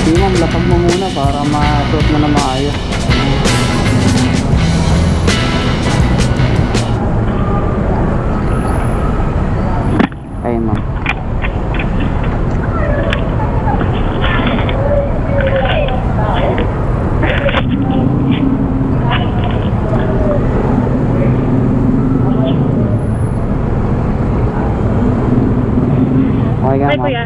Di ma'am, lapag mo muna para masuot mo na maayos. Ay ma'am. Okay nga Ay, ma'am. kuya.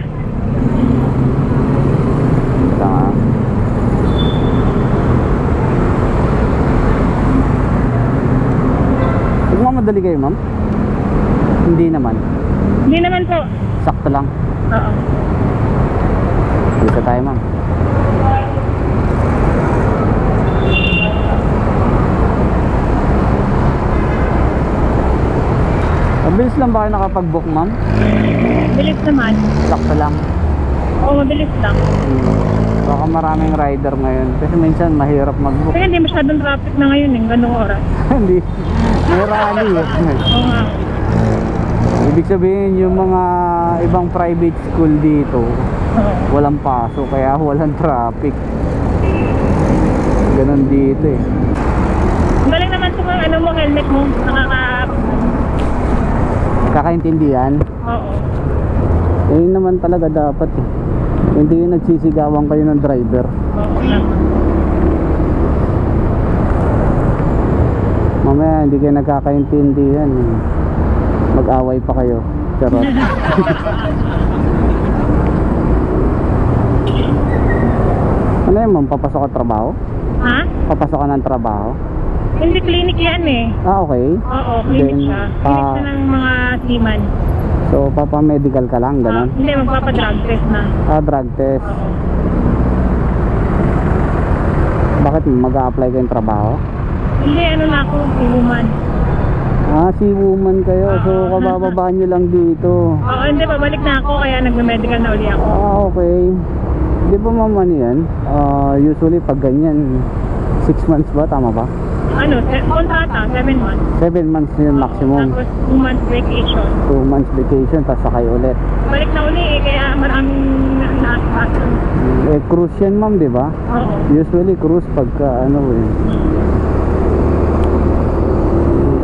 Ito nga. Huwag mo madali kayo ma'am. Hindi naman. Hindi naman po. Sakto lang. Oo. Dito tayo ma'am. Mabilis lang ba kayo nakapag-book ma'am? Bilis naman. Sakto lang. Oo, mabilis lang. Baka maraming rider ngayon. Kasi minsan mahirap mag-book. Kaya hindi masyadong traffic na ngayon eh. Ganong oras. Hindi. May rally eh. Oo nga. Ibig sabihin yung mga ibang private school dito Oo. walang pasok kaya walang traffic. Ganon dito eh. Ang galing naman ito ang ano mo, helmet mo. Kakaintindihan. Oo. Yun naman talaga dapat eh. Hindi yung nagsisigawan kayo ng driver. Oo lang. Mamaya hindi kayo nagkakaintindihan eh. Mag-away pa kayo. Charot. Ano yun ma'am? Papasok ka trabaho? Ha? Papasok ka ng trabaho? Hindi, clinic yan eh. Ah, okay. Oo, clinic Then, siya. Clinic siya ng mga seaman. So, papa-medical ka lang, ganon? Hindi, magpapadrug test na. Ah, drug test. Oo. Bakit mag-a-apply kayong trabaho? Hindi, ano na ako, si woman. Ah, si woman kayo. So, kabababaan nyo lang dito. Oo, hindi, pabalik na ako, kaya nagme-medical na uli ako. Ah, okay. Di ba ma'am ano yan? Usually pag ganyan, 6 months ba? Tama ba? Ano, kontrata, 7 months. 7 months yun maximum. Tapos 2 months vacation. 2 months vacation, tapos sakay ulit. Balik na uli eh, kaya maraming na-ask. Eh, cruise yan ma'am, di ba? Oo. Usually cruise pagka ano eh.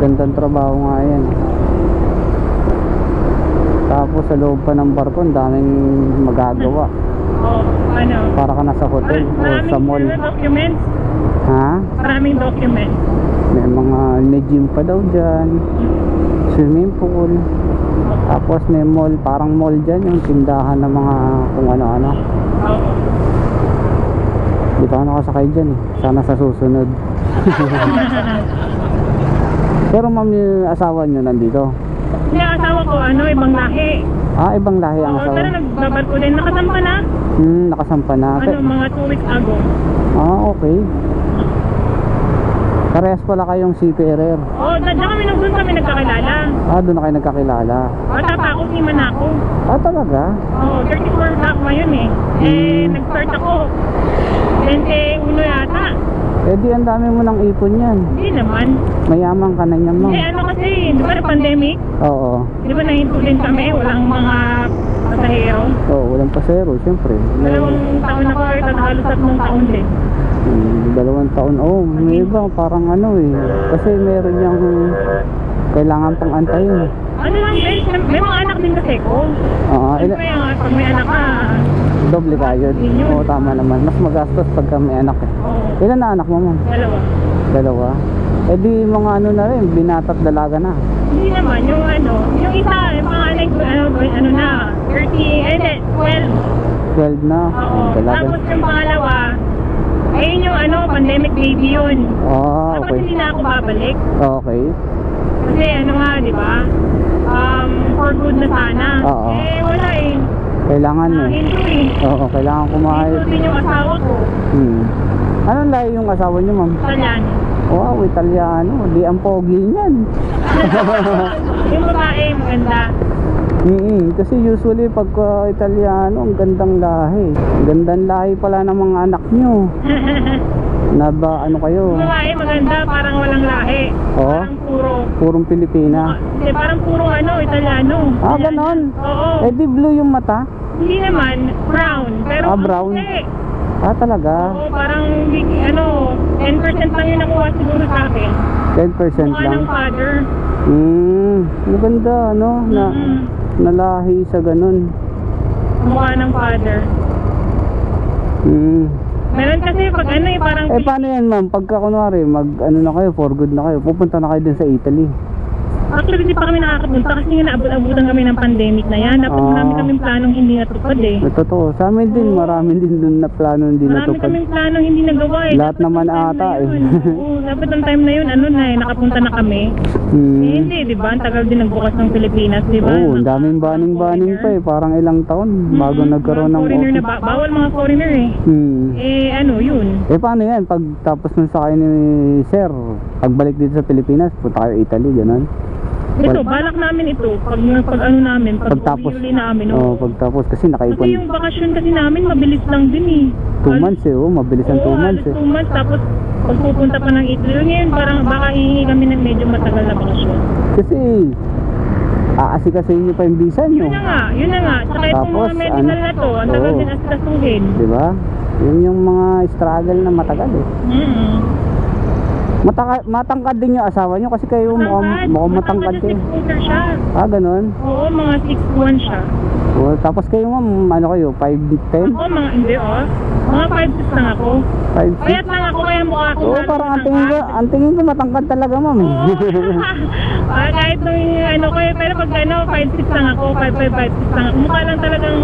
Gandang trabaho nga yan. Tapos sa loob pa ng barko, ang daming magagawa. Oo, ano. Para ka nasa hotel o sa mall. Maraming documents. Ha? Maraming documents. May gym pa daw dyan. Swimming pool. Tapos may mall, parang mall dyan, yung tindahan ng mga kung ano-ano. Oo. Di pa ako nakasakay dyan eh. Sana sa susunod. Pero ma'am, yung asawa nyo nandito? Yung asawa ko, ano, ibang lahi. Ah, ibang lahi ang Oo, asawa? pero nagbabarko din. Nakasampa na. Nakasampa na. Ano, mga 2 weeks ago. Ah, okay. Parehas pala kayong seafarer. Oo, doon kami nagkakilala. Ah, doon na kayo nagkakilala. Bata pa ako, siman na ako. Ah, talaga? Oo, 34 na ako ngayon eh. Nag-start ako. 21 yata. Eh di ang dami mo ng ipon yan. Hindi naman. Mayaman ka na niyan ma'am. Ano kasi, di ba na pandemic? Oo. Di ba nahintulin kami? Walang mga pasahero. Oo, walang pasero, siyempre. Dalawang taon ako, halos 3 taon din. 2 taon. Oh, may iba parang ano eh. Kasi meron yung kailangan pang antayin. Ano lang guys, may mga anak din kasi ko. Siyempre, pag may anak ka, Doble kayod. Oo, tama naman. Mas magastos pagka may anak eh. oo, Ilan na anak mo ma'am? 2. Dalawa. Eh di mga ano na rin, binata't dalaga na. Hindi naman, yung ano, yung isa, yung mga anak, ano na, 12. 12 na. Oo, Dalaga. tapos yung pangalawa, ayun yung ano, pandemic baby yun. Ah, Tapos okay. hindi na ako babalik. Okay. Kasi ano nga, di ba? For good na sana. Oo. Eh, wala eh. Kailangan eh. Hinto eh. Oo, kailangan kumain. Hinto din yung asawa ko. Anong lahi yung asawa niyo ma'am? Italiano. Wow, Italiano. Di ang pogi niyan. Yung babae, maganda. Kasi usually pagka Italiano, ang gandang lahi. Ang gandang lahi pala ng mga anak niyo. Na ba, ano kayo? Yung babae, maganda. Parang walang lahi. Oo. Parang puro. Purong Pilipina. Hindi, parang puro ano, Italiano. Ah, ganon. Oo. Eh di blue yung mata. Hindi naman, brown. Pero Ah, brown. Hindi. Ah, talaga? Oo, parang, 10% lang yung nakuha siguro sa akin. 10% Mukha lang. ng father. Maganda, ano, na nalahi sa ganun. Mukha ng father. Meron kasi pag parang... Paano yan, ma'am? Pagka kunwari, na kayo, for good na kayo, pupunta na kayo din sa Italy. Actually, di pa kami nakakapunta kasi nga naabot-abutan kami ng pandemic na yan. Dapat marami kaming planong hindi natupad eh. Totoo. Sa amin din, marami din dun na plano hindi Marami natupad. kaming planong hindi nagawa eh. Lahat Dapat naman yung time ata na eh. yun, Oo, dapat ang time na yun, nakapunta na kami. Eh, hindi, di ba? Ang tagal din nagbukas ng Pilipinas, di ba? Oo, ang daming baning-baning pa eh. Parang ilang taon bago nagkaroon ng foreigner na office. bawal mga foreigner eh. Yun. Paano yan? Pag tapos nung sakay ni Sir, pagbalik dito sa Pilipinas, punta kayo Italy, gano'n? Ito, balak namin ito. Pag namin, pag Pagtapos, uwi namin. pagtapos kasi nakaipon. Kasi yung bakasyon kasi namin, mabilis lang din eh. 2 months eh, mabilis ang 2 months eh. 2 months, tapos pag pupunta pa ng Italy, ngayon parang baka hihingi kami ng medyo matagal na bakasyon. Kasi, aasikasahin nyo pa yung visa nyo. Yun na nga. Saka itong Tapos, mga medical na to, ang tagal din asikasuhin. Diba? Yun yung mga struggle na matagal eh. Matangkad din yung asawa nyo kasi kayo mukhang matangkad kayo. 6'4" siya. Ganun. Oo, mga 6'1" siya. Tapos kayo ma'am, ano kayo, 5'10"? Ako, hindi mga 5'6" lang ako. 5'6"? Payat lang ako, kaya mukha ako. Oo, parang ang tingin ko matangkad talaga ma'am. Kahit nung pero pag 5'6" lang ako, 5'5", 5'6" lang ako. Mukha lang talagang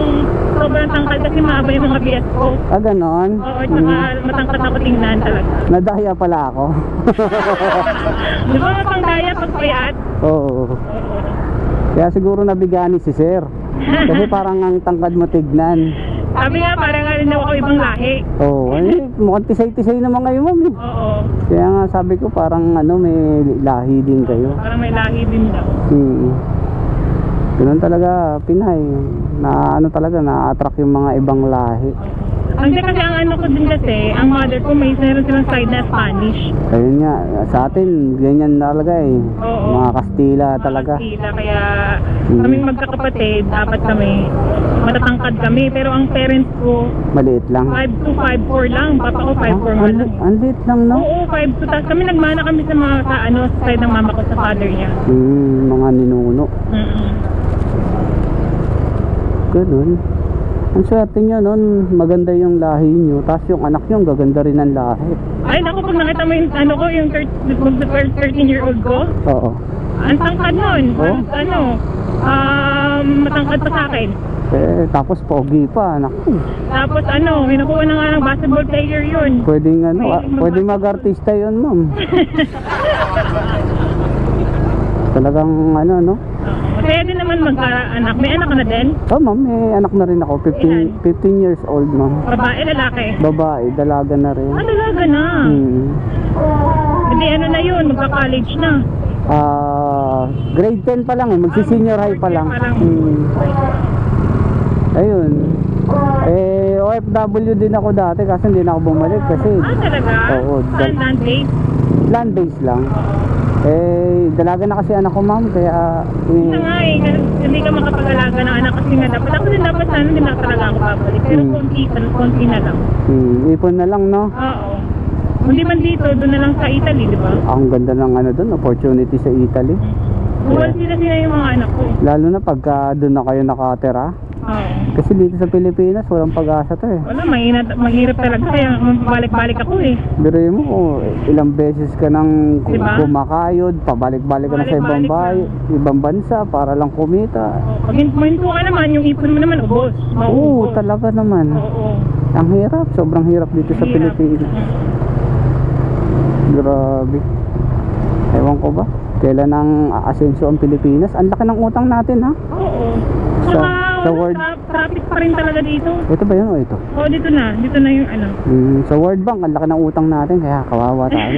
sobrang tangkad kasi mahaba yung mga bias ko. Ganon? Oo, tsaka matangkad ako tingnan talaga. Nadaya pala ako. Di ba mapangdaya pag payat? Oo. Kaya siguro nabigani si Sir. Kasi parang ang tangkad mo tignan. Sabi nga, parang rin ako ibang lahi. Oo, mukhang tisay-tisay naman kayo ma'am. Oo. Kaya nga sabi ko parang may lahi din kayo. Parang may lahi din daw. Ganun talaga Pinay. Talaga na-attract yung mga ibang lahi. Hindi kasi ang ko din kasi, ang mother ko meron silang side na Spanish. Ayun nga, sa atin ganyan talaga eh. Oo. Mga Kastila talaga. Kastila, kaya kaming magkakapatid, dapat kami matatangkad kami. Pero ang parents ko, Maliit lang. 5'2", 5'4" lang. Papa ko 5'4" man lang. Ang liit lang no? Oo, 5'2". Tapos kami nagmana kami sa mga sa side ng mama ko, sa father niya. Mga ninuno. Ganun. Ang swerte nyo nun, maganda yung lahi nyo, tapos yung anak nyo, gaganda rin ang lahi. Ay, naku, pag nakita mo yung yung 13-year-old ko, Oo. ang tangkad nun. Oh? Matangkad pa sa akin. Tapos pogi pa, naku. Tapos may nakuha na nga ng basketball player yun. Pwedeng pwedeng mag-artista yun, ma'am. Talagang no? Kaya din naman magka-anak. May anak ka na din? Ma'am, may anak na rin ako. 15 years old, ma'am. Babae, lalaki? Babae, dalaga na rin. Dalaga na? Hindi, na yun, magka-college na. Grade 10 pa lang eh, magsi-senior high pa lang. Ayun. OFW din ako dati kasi hindi na ako bumalik kasi. Talaga? Oo, saan land-based? Land-based lang. Dalaga na kasi anak ko, ma'am, kaya nga hindi ka makapag-alaga ng anak kasi nga dapat sana din na talaga ako babalik. Pero konti na lang. Ipon na lang, no? Oo. Hindi man dito, doon na lang sa Italy, di ba? Ang ganda ng doon, opportunity sa Italy. Buwan sila yung mga anak ko. Lalo na pagka doon na kayo nakatira. Oo. Kasi dito sa Pilipinas, walang pag-asa to eh. Wala, mahirap talaga kaya balik-balik ako eh. Biruin mo kung ilang beses ka nang kumakayod, pabalik-balik ka na sa ibang bansa para lang kumita. Pag hinto ka naman, yung ipon mo naman, ubos. Oo, talaga naman. Oo. Ang hirap, sobrang hirap dito sa Pilipinas. Grabe. Ewan ko ba? Kailan ang aasenso ang Pilipinas? Ang laki ng utang natin, ha? Oo. Sa World traffic pa rin talaga dito. Ito ba yun o ito? Oo, dito na yung Sa World Bank, ang laki ng utang natin, kaya kawawa tayo.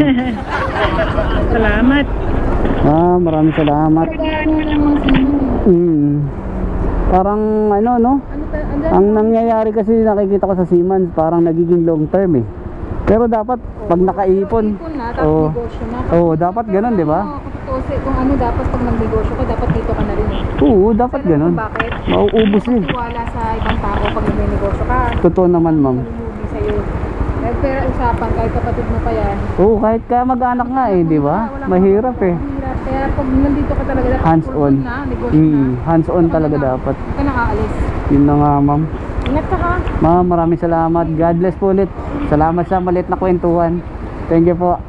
Salamat. Maraming salamat. Parang no? Ang nangyayari kasi nakikita ko sa Siemens, parang nagiging long term eh. Pero dapat pag nakaipon, dapat ganun, di ba? Kasi kung dapat pag magnegosyo ka, dapat dito ka na rin eh. Oo, dapat Pero ganun. bakit? Mauubos eh. Wala sa ibang tao pag magnegosyo ka. Totoo naman, ma'am. Malulugi sa'yo pera usapan, kahit kapatid mo pa yan. Oo, kahit ka mag-anak nga eh, di ba? Mahirap eh. Mahirap. Kaya pag nandito ka talaga, dapat Hands full on. na, negosyo na. Hands on talaga dapat. Huwag ka nakaalis. Yun na nga, ma'am. Ingat ka ha. Ma'am, maraming salamat. God bless po ulit. Salamat sa maliit na kwentuhan. Thank you po.